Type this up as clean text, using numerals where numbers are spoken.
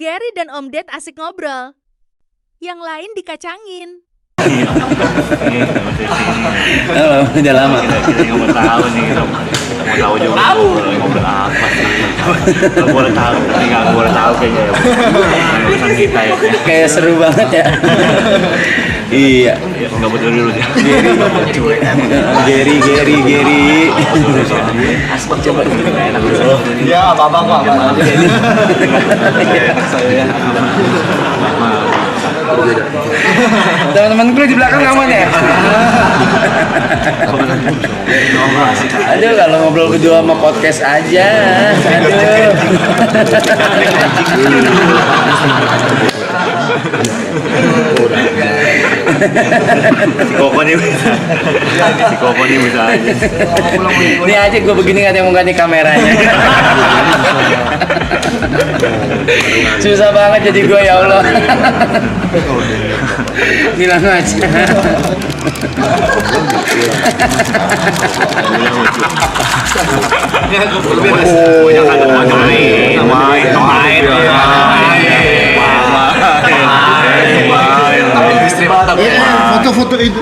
Gary dan Om Ded asik ngobrol. Yang lain dikacangin. Oh, udah lama. Kita nggak mau tahu nih, kita mau tahu juga ngobrol apa sih. Nggak boleh tahu, nggak boleh tahu kayaknya ya. Urusan kita ya. Kayak seru banget ya. Iya. Nggak betul dulu ya. Gary. Aspak coba dulu. Enak dulu. Ya apa-apa kok. Teman-teman kru di belakang aman ya? Aduh, kalau ngobrol berdua sama podcast aja. Aduh. Si Koko nih bisa aja. Ini aja gue begini nggak ada yang mau ganti kameranya. Susah banget jadi gue, ya Allah. Bilang aja. Foto-foto itu.